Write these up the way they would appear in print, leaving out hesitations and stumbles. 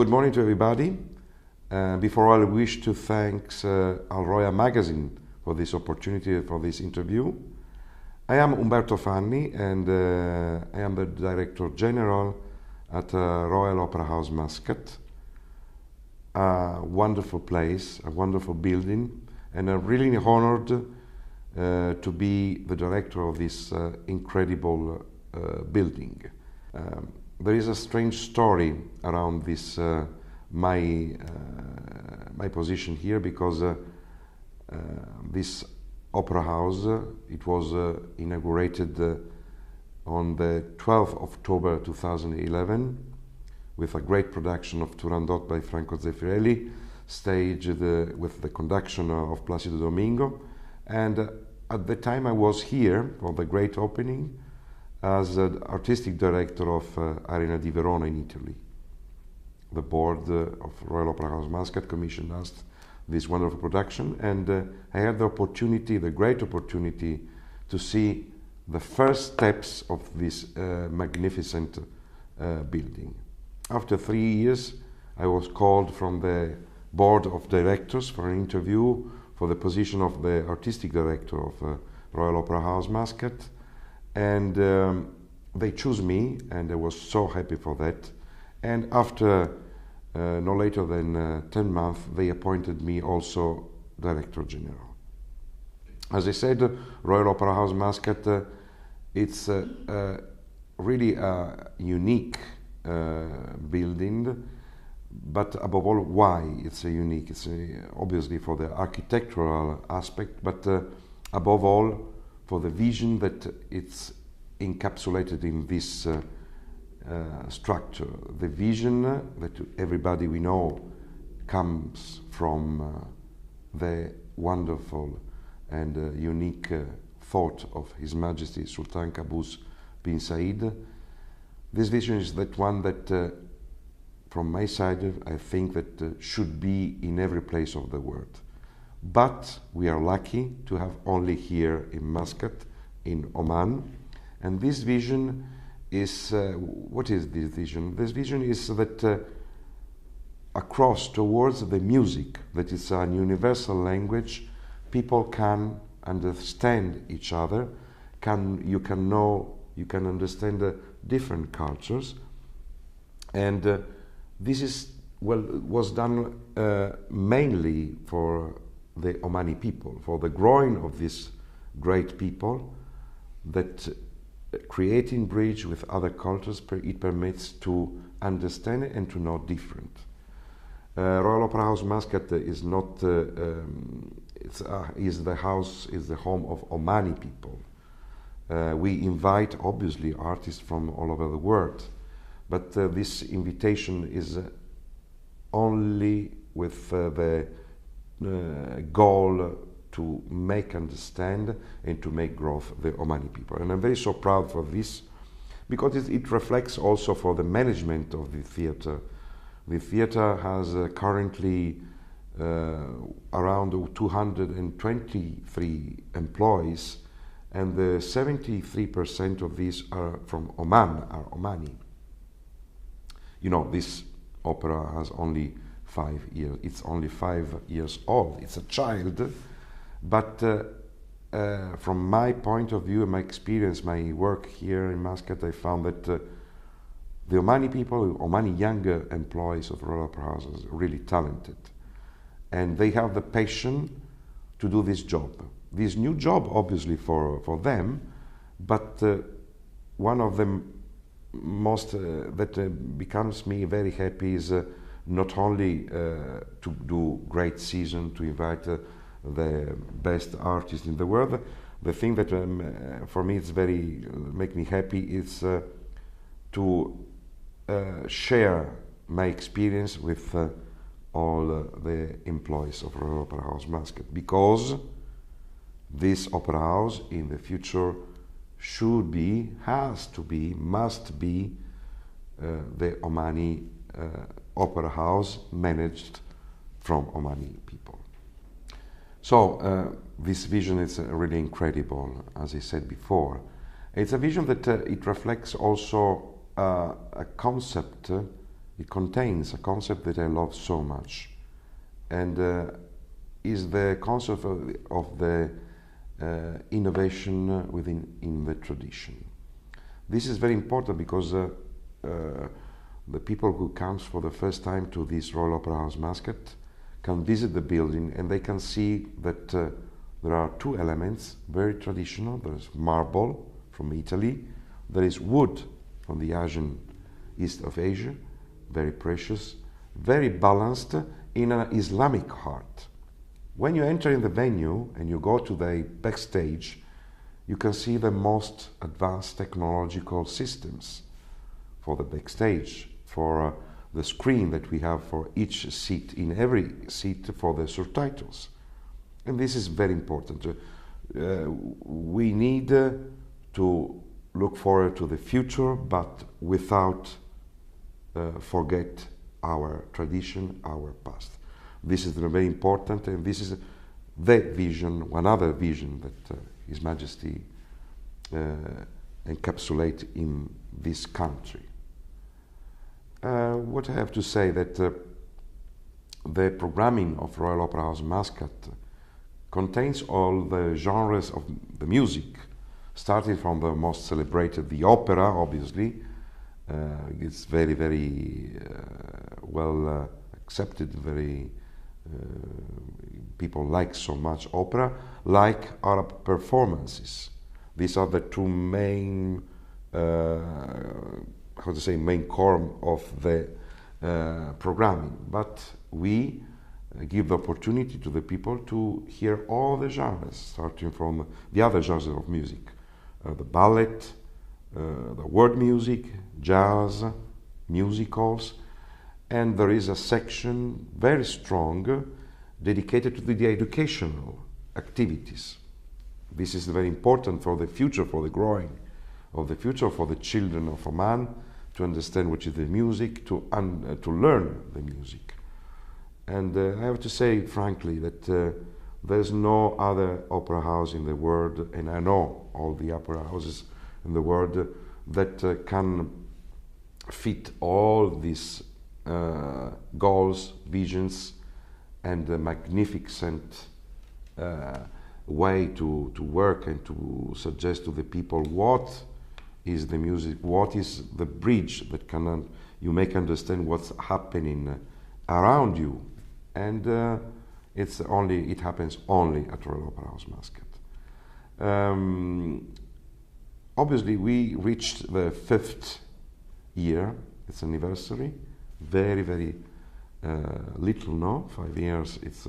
Good morning to everybody. Before all, I wish to thank Al Royal Magazine for this opportunity, for this interview. I am Umberto Fannie, and I am the Director General at Royal Opera House Muscat. A wonderful place, a wonderful building, and I'm really honored to be the director of this incredible building. There is a strange story around this my position here, because this opera house it was inaugurated on the 12th of October 2011 with a great production of Turandot by Franco Zeffirelli, staged with the conduction of Placido Domingo. And at the time I was here for the great opening as artistic director of Arena di Verona in Italy. The board of Royal Opera House Muscat commissioned us this wonderful production, and I had the opportunity, the great opportunity, to see the first steps of this magnificent building. After 3 years, I was called from the board of directors for an interview for the position of the artistic director of Royal Opera House Muscat. And they chose me, and I was so happy for that. And after no later than 10 months, they appointed me also Director General. As I said, Royal Opera House Muscat, it's really a unique building, but above all, why it's unique? It's obviously for the architectural aspect, but above all, for the vision that it's encapsulated in this structure. The vision that everybody we know comes from the wonderful and unique thought of His Majesty Sultan Qaboos bin Said. This vision is that one that, from my side, I think that should be in every place of the world. But we are lucky to have only here in Muscat, in Oman. And this vision is, what is this vision? This vision is that across towards the music, that is a universal language, people can understand each other, you can understand different cultures. And this is, was done mainly for the Omani people, for the growing of these great people, that creating bridge with other cultures, it permits to understand and to know different. Royal Opera House Muscat is not, is the home of Omani people. We invite obviously artists from all over the world, but this invitation is only with the goal to make understand and to make growth the Omani people. And I'm very so proud for this, because it reflects also for the management of the theater. The theater has currently around 223 employees, and 73% of these are from Oman, are Omani. You know, this opera has only 5 years. It's only 5 years old. It's a child. But from my point of view and my experience, my work here in Muscat, I found that the Omani people, Omani younger employees of Royal Opera House are really talented. And they have the passion to do this job. This new job, obviously, for them, but one of the most that becomes me very happy is not only to do great season, to invite the best artists in the world. The thing that for me it's very make me happy is to share my experience with all the employees of Royal Opera House Muscat, because this opera house in the future should be, has to be, must be the Omani opera house managed from Omani people. So this vision is really incredible, as I said before. It's a vision that it reflects also a concept it contains a concept that I love so much, and is the concept of the innovation within in the tradition. This is very important because the people who comes for the first time to this Royal Opera House Muscat can visit the building and they can see that there are two elements, very traditional. There is marble from Italy, there is wood from the Asian, east of Asia, very precious, very balanced in an Islamic art. When you enter in the venue and you go to the backstage, you can see the most advanced technological systems for the backstage, for the screen that we have for each seat, in every seat for the subtitles. And this is very important. We need to look forward to the future, but without forget our tradition, our past. This is very important, and this is the vision, one other vision that His Majesty encapsulates in this country. What I have to say that the programming of Royal Opera House Muscat contains all the genres of the music, starting from the most celebrated, the opera, obviously. It's very, very well accepted, very people like so much opera, like Arab performances. These are the two main, main core of the programming. But we give the opportunity to the people to hear all the genres, starting from the other genres of music, the ballet, the world music, jazz, musicals, and there is a section very strong dedicated to the educational activities. This is very important for the future, for the growing of the future, for the children of Oman, to understand what is the music, to learn the music. And I have to say frankly that there's no other opera house in the world, and I know all the opera houses in the world, that can fit all these goals, visions, and the magnificent way to work and to suggest to the people what is the music, what is the bridge that can you make understand what's happening around you, and it happens only at Royal Opera House Muscat. Obviously, we reached the 5th year, its anniversary. Very, very little, no? 5 years, it's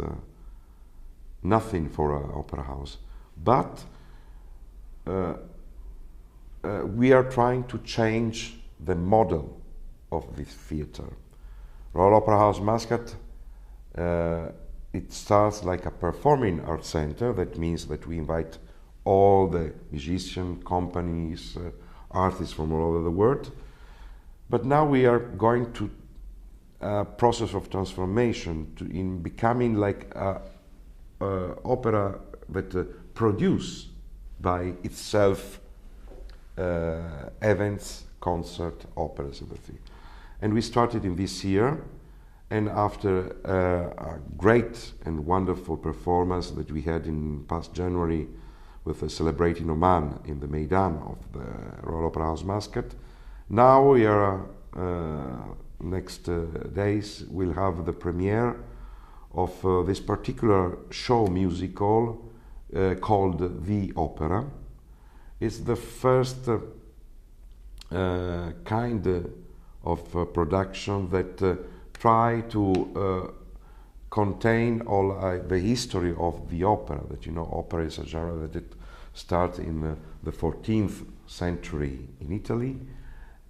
nothing for an opera house. But we are trying to change the model of this theater. Royal Opera House Muscat, it starts like a performing arts center. That means that we invite all the musicians, companies, artists from all over the world. But now we are going to a process of transformation in becoming like a opera that produce by itself events, concert, operas, everything. And we started in this year, and after a great and wonderful performance that we had in past January with celebrating Oman in the Maidan of the Royal Opera House Muscat, now we are next days we'll have the premiere of this particular show musical called The Opera. It's the first kind of production that try to contain all the history of the opera. That you know, opera is a genre that it starts in the 14th century in Italy,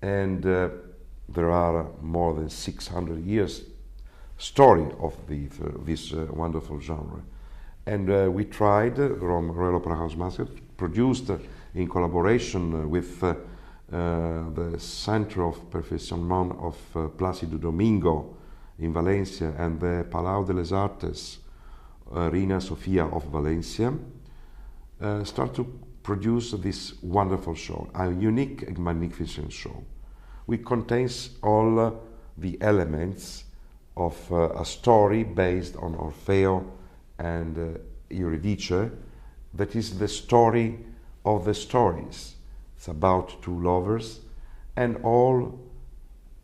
and there are more than 600 years story of this wonderful genre. And we tried, Royal Opera House Muscat, produced in collaboration with the Center of Perfectionnement of Plácido Domingo in Valencia and the Palau de les Artes Reina Sofia of Valencia, start to produce this wonderful show, a unique and magnificent show. Which contains all the elements of a story based on Orfeo and Eurydice, that is the story of the stories. It's about two lovers and all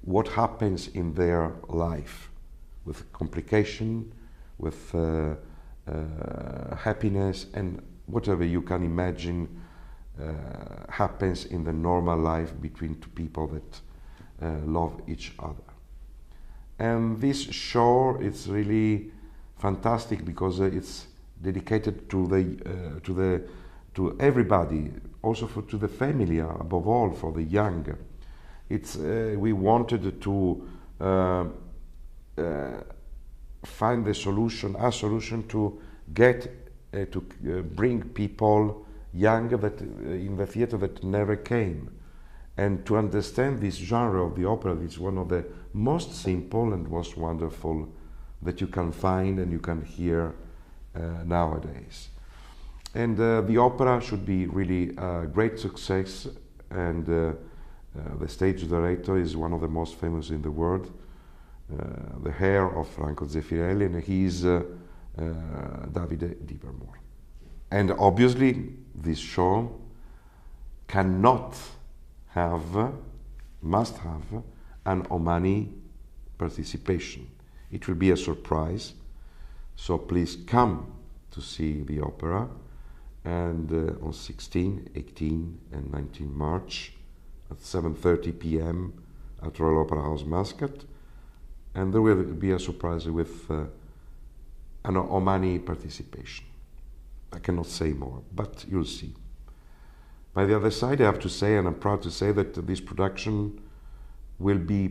what happens in their life, with complication, with happiness, and whatever you can imagine happens in the normal life between two people that love each other. And this show is really fantastic because it's dedicated to everybody, also to the family, above all for the young. It's we wanted to find a solution to get to bring people young that in the theater that never came, and to understand this genre of the opera. It's one of the most simple and most wonderful that you can find and you can hear nowadays. And the opera should be really a great success, and the stage director is one of the most famous in the world, the heir of Franco Zeffirelli, and he's Davide Di Permor. And obviously this show must have an Omani participation. It will be a surprise, so please come to see the opera, and on 16, 18 and 19 March at 7:30 p.m. at Royal Opera House Muscat, and there will be a surprise with an Omani participation. I cannot say more, but you'll see. By the other side, I have to say, and I'm proud to say, that this production will be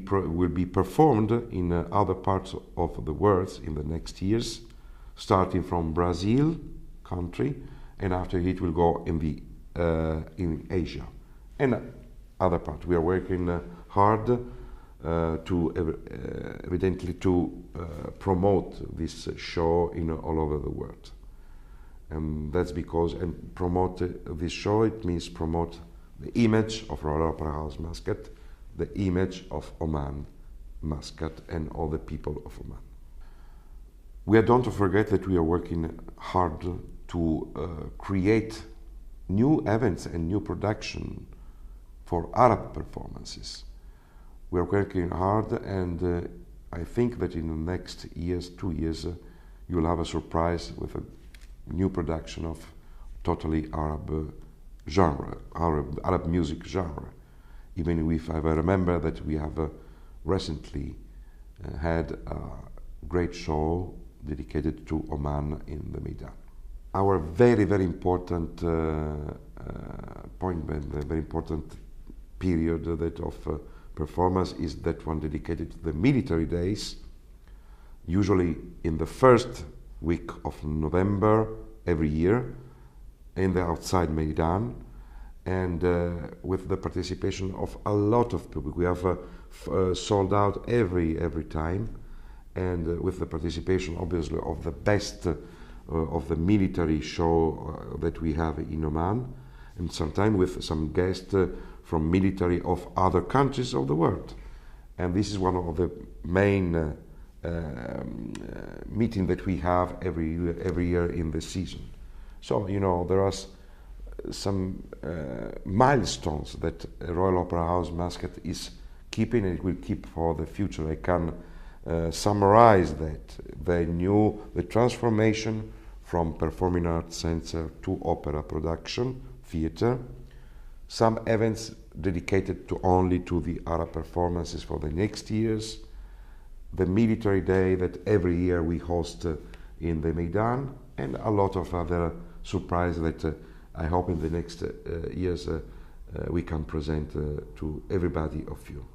performed in other parts of the world in the next years, starting from Brazil country, and after it will go in Asia and other parts. We are working hard to evidently to promote this show in all over the world. And that's because, and promote this show, it means promote the image of Royal Opera House Muscat, the image of Oman, Muscat, and all the people of Oman. We don't forget that we are working hard to create new events and new production for Arab performances. We are working hard, and I think that in the next years, 2 years, you'll have a surprise with a new production of totally Arab genre, Arab music genre. Even if I remember that we have recently had a great show dedicated to Oman in the Maidan. Our very, very important very important period that of performance is that one dedicated to the military days, usually in the first week of November every year in the outside Maidan, and with the participation of a lot of people. We have sold out every time, and with the participation obviously of the best of the military show that we have in Oman, and sometimes with some guests from military of other countries of the world. And this is one of the main meeting that we have every year in the season. So, you know, there are some milestones that Royal Opera House Muscat is keeping, and it will keep for the future. I can summarize that the transformation from Performing Arts Center to opera production, theater, some events dedicated only to the Arab performances for the next years, the military day that every year we host in the Maidan, and a lot of other surprises that I hope in the next years we can present to everybody of you.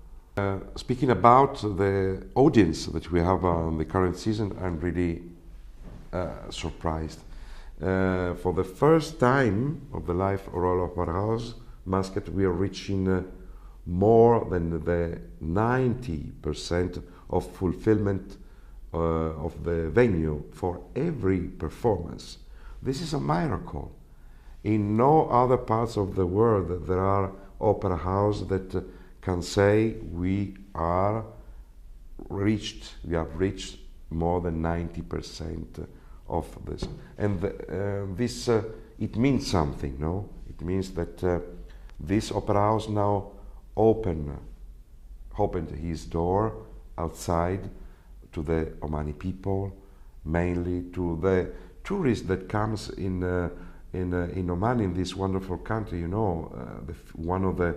Speaking about the audience that we have on the current season, I'm really surprised. For the first time of the life of Royal Opera House Muscat, we are reaching more than the 90% of fulfillment of the venue for every performance. This is a miracle. In no other parts of the world there are opera houses that can say we are we have reached more than 90% of this, and this it means something, no? It means that this opera house now opened his door outside to the Omani people, mainly to the tourists that comes in Oman, in this wonderful country. You know, one of the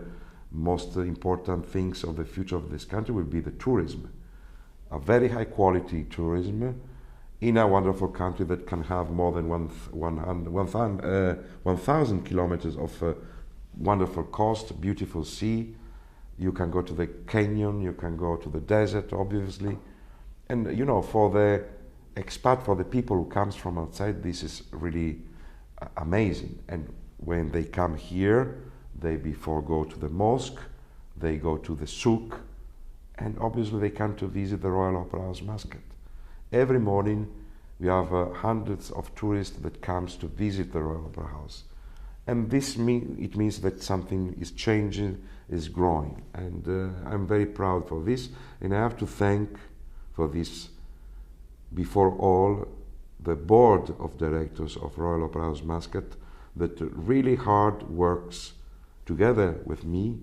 most important things of the future of this country will be the tourism, a very high quality tourism in a wonderful country that can have more than 1,000 kilometers of wonderful coast, beautiful sea. You can go to the canyon, you can go to the desert, obviously. And you know, for the expat, for the people who comes from outside, this is really amazing. And when they come here, they before go to the mosque, they go to the souk, and obviously they come to visit the Royal Opera House Muscat. Every morning we have hundreds of tourists that comes to visit the Royal Opera House. And this means that something is changing, is growing. And I'm very proud for this. And I have to thank for this, before all, the board of directors of Royal Opera House Muscat that really hard works together with me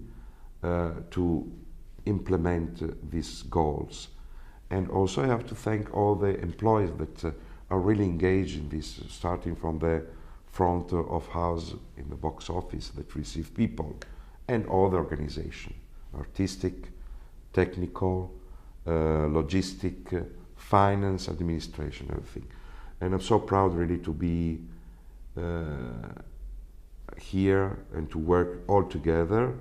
to implement these goals. And also I have to thank all the employees that are really engaged in this, starting from the front of house in the box office that receive people, and all the organization, artistic, technical, logistic, finance, administration, everything. And I'm so proud really to be here and to work all together.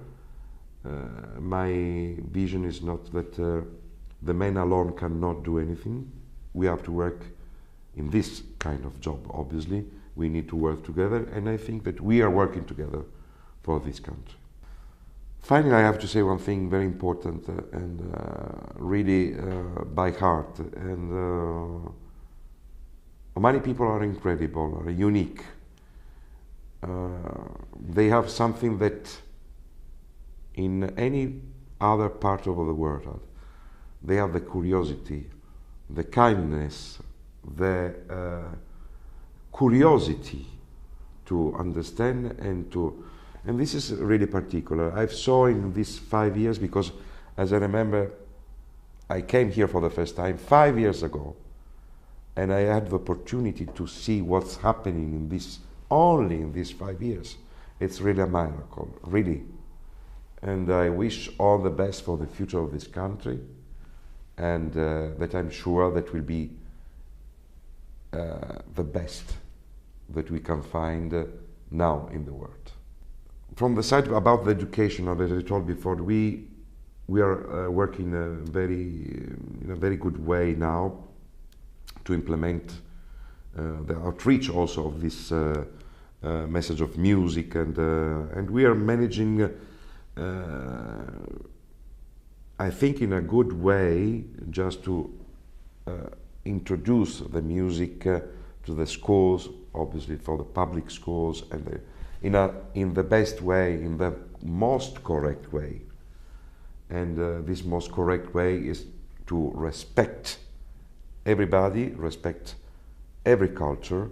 My vision is not that the men alone cannot do anything. We have to work in this kind of job, obviously. We need to work together, and I think that we are working together for this country. Finally, I have to say one thing very important and really by heart. And Omani people are incredible, are unique. They have something that in any other part of the world, they have the curiosity, the kindness, the curiosity to understand and this is really particular. I saw in these 5 years, because as I remember, I came here for the first time 5 years ago, and I had the opportunity to see what's happening in this, only in these 5 years. It's really a miracle, really. And I wish all the best for the future of this country, and that I'm sure that will be the best that we can find now in the world. From the side about the education, as I told before, we are working in a very good way now to implement the outreach also of this message of music, and we are managing, I think, in a good way, just to introduce the music to the schools, obviously for the public schools, and in the best way, in the most correct way. And this most correct way is to respect everybody, respect every culture,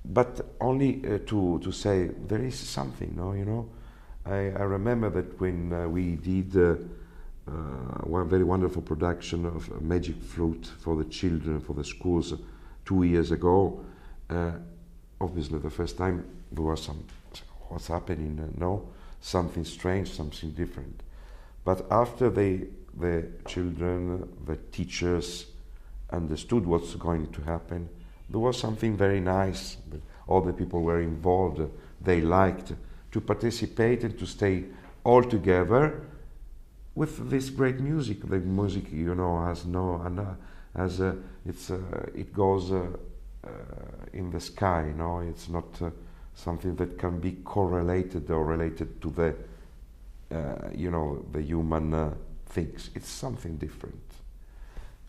but only to say there is something, no, you know. I remember that when we did one very wonderful production of Magic Flute for the children, for the schools 2 years ago, obviously the first time there was some, what's happening, no, something strange, something different. But after the children, the teachers understood what's going to happen, there was something very nice. All the people were involved, they liked to participate and to stay all together with this great music. The music, you know, it goes in the sky, you know. It's not something that can be correlated or related to the, you know, the human things. It's something different,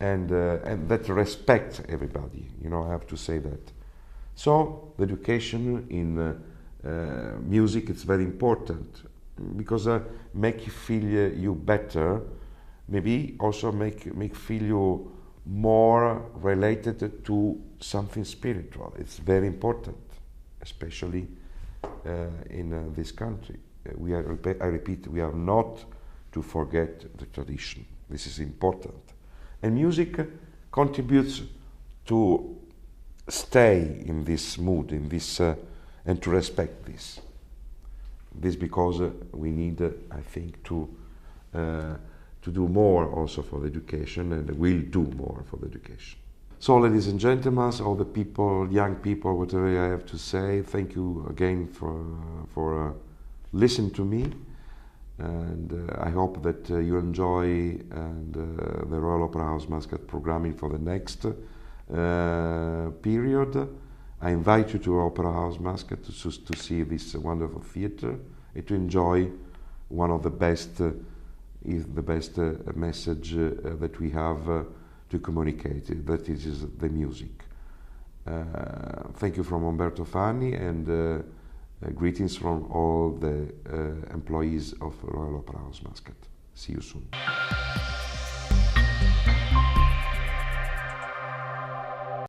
and that respects everybody. You know, I have to say that. So the education in music is very important, because make you feel you better maybe also make feel you more related to something spiritual. It's very important, especially in this country. I repeat, we are not to forget the tradition. This is important. And music contributes to stay in this mood, in this, and to respect this. This because we need, I think, to do more also for the education, and will do more for the education. So, ladies and gentlemen, all the people, young people, whatever I have to say, thank you again for listening to me, and I hope that you enjoy the Royal Opera House Muscat programming for the next period. I invite you to Opera House Muscat to see this wonderful theatre and to enjoy one of the best, is the best message that we have to communicate, that is the music. Thank you from Umberto Fannie, and greetings from all the employees of Royal Opera House Muscat. See you soon.